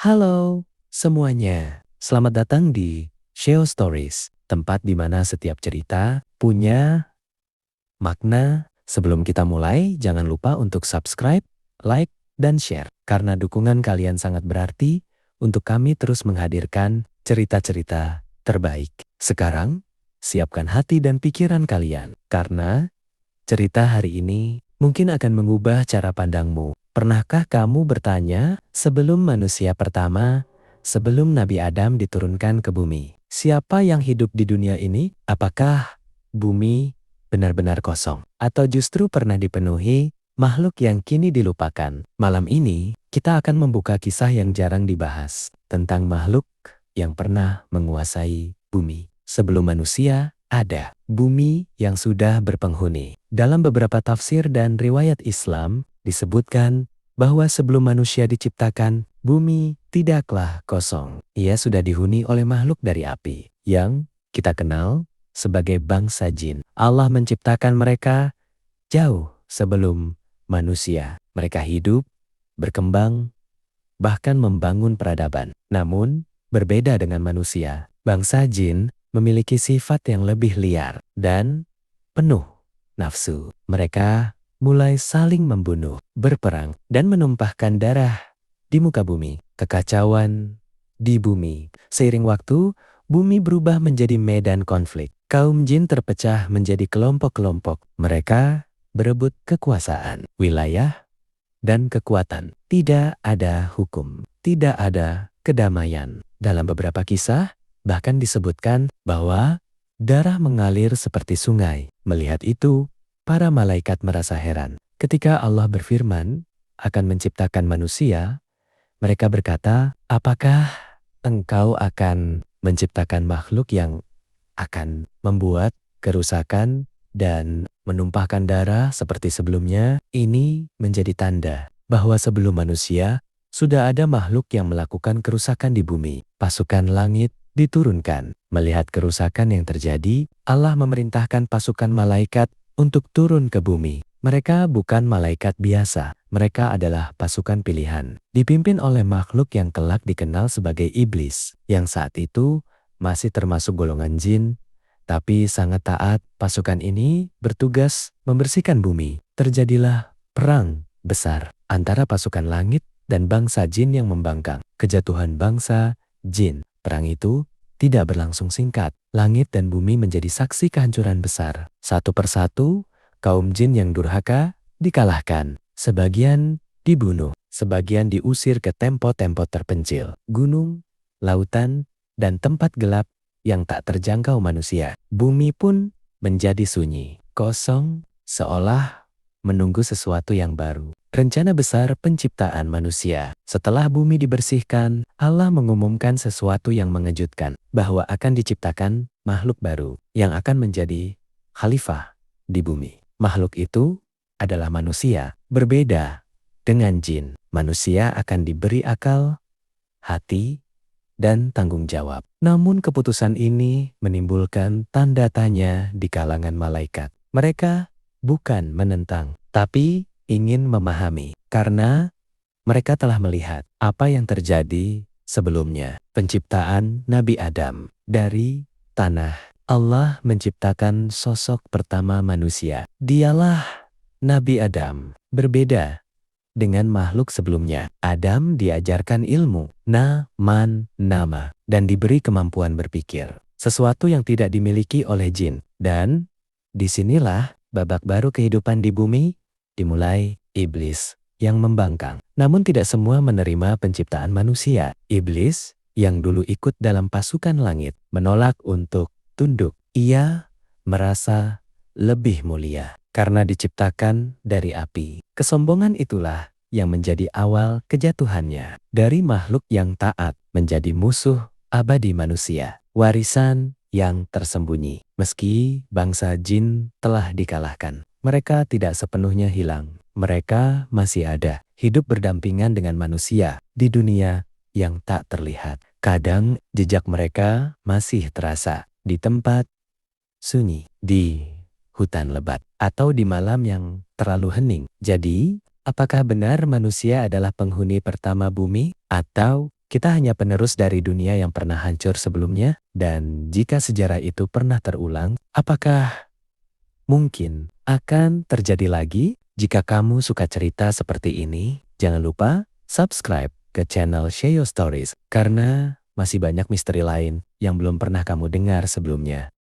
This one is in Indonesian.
Halo semuanya, selamat datang di Sheo Stories, tempat di mana setiap cerita punya makna. Sebelum kita mulai, jangan lupa untuk subscribe, like, dan share. Karena dukungan kalian sangat berarti untuk kami terus menghadirkan cerita-cerita terbaik. Sekarang, siapkan hati dan pikiran kalian, karena cerita hari ini mungkin akan mengubah cara pandangmu. Pernahkah kamu bertanya, sebelum manusia pertama, sebelum Nabi Adam diturunkan ke bumi, siapa yang hidup di dunia ini? Apakah bumi benar-benar kosong? Atau justru pernah dipenuhi makhluk yang kini dilupakan? Malam ini, kita akan membuka kisah yang jarang dibahas tentang makhluk yang pernah menguasai bumi. Sebelum manusia ada, bumi yang sudah berpenghuni. Dalam beberapa tafsir dan riwayat Islam, disebutkan bahwa sebelum manusia diciptakan, bumi tidaklah kosong. Ia sudah dihuni oleh makhluk dari api, yang kita kenal sebagai bangsa jin. Allah menciptakan mereka jauh sebelum manusia. Mereka hidup, berkembang, bahkan membangun peradaban. Namun, berbeda dengan manusia, bangsa jin memiliki sifat yang lebih liar dan penuh nafsu. Mereka mulai saling membunuh, berperang, dan menumpahkan darah di muka bumi. Kekacauan di bumi. Seiring waktu, bumi berubah menjadi medan konflik. Kaum jin terpecah menjadi kelompok-kelompok. Mereka berebut kekuasaan, wilayah, dan kekuatan. Tidak ada hukum, tidak ada kedamaian. Dalam beberapa kisah, bahkan disebutkan bahwa darah mengalir seperti sungai. Melihat itu, para malaikat merasa heran. Ketika Allah berfirman akan menciptakan manusia, mereka berkata, apakah engkau akan menciptakan makhluk yang akan membuat kerusakan dan menumpahkan darah seperti sebelumnya? Ini menjadi tanda bahwa sebelum manusia, sudah ada makhluk yang melakukan kerusakan di bumi. Pasukan langit diturunkan. Melihat kerusakan yang terjadi, Allah memerintahkan pasukan malaikat untuk turun ke bumi. Mereka bukan malaikat biasa. Mereka adalah pasukan pilihan, dipimpin oleh makhluk yang kelak dikenal sebagai iblis, yang saat itu masih termasuk golongan jin, tapi sangat taat. Pasukan ini bertugas membersihkan bumi. Terjadilah perang besar antara pasukan langit dan bangsa jin yang membangkang. Kejatuhan bangsa jin. Perang itu tidak berlangsung singkat. Langit dan bumi menjadi saksi kehancuran besar. Satu persatu, kaum jin yang durhaka dikalahkan. Sebagian dibunuh, sebagian diusir ke tempat-tempat terpencil, gunung, lautan, dan tempat gelap yang tak terjangkau manusia. Bumi pun menjadi sunyi, kosong, seolah menunggu sesuatu yang baru. Rencana besar penciptaan manusia. Setelah bumi dibersihkan, Allah mengumumkan sesuatu yang mengejutkan, bahwa akan diciptakan makhluk baru yang akan menjadi khalifah di bumi. Makhluk itu adalah manusia. Berbeda dengan jin, manusia akan diberi akal, hati, dan tanggung jawab. Namun keputusan ini menimbulkan tanda tanya di kalangan malaikat. Mereka bukan menentang, tapi ingin memahami, karena mereka telah melihat apa yang terjadi sebelumnya. Penciptaan Nabi Adam dari tanah. Allah menciptakan sosok pertama manusia. Dialah Nabi Adam. Berbeda dengan makhluk sebelumnya. Adam diajarkan ilmu, nama, dan diberi kemampuan berpikir. Sesuatu yang tidak dimiliki oleh jin. Dan disinilah babak baru kehidupan di bumi dimulai. Iblis yang membangkang. Namun tidak semua menerima penciptaan manusia. Iblis yang dulu ikut dalam pasukan langit menolak untuk tunduk. Ia merasa lebih mulia karena diciptakan dari api. Kesombongan itulah yang menjadi awal kejatuhannya. Dari makhluk yang taat menjadi musuh abadi manusia. Warisan yang tersembunyi. Meski bangsa jin telah dikalahkan, mereka tidak sepenuhnya hilang. Mereka masih ada, hidup berdampingan dengan manusia di dunia yang tak terlihat. Kadang jejak mereka masih terasa di tempat sunyi, di hutan lebat, atau di malam yang terlalu hening. Jadi, apakah benar manusia adalah penghuni pertama bumi? Atau Kita hanya penerus dari dunia yang pernah hancur sebelumnya, dan jika sejarah itu pernah terulang, apakah mungkin akan terjadi lagi? Jika kamu suka cerita seperti ini, jangan lupa subscribe ke channel Sheo Stories, karena masih banyak misteri lain yang belum pernah kamu dengar sebelumnya.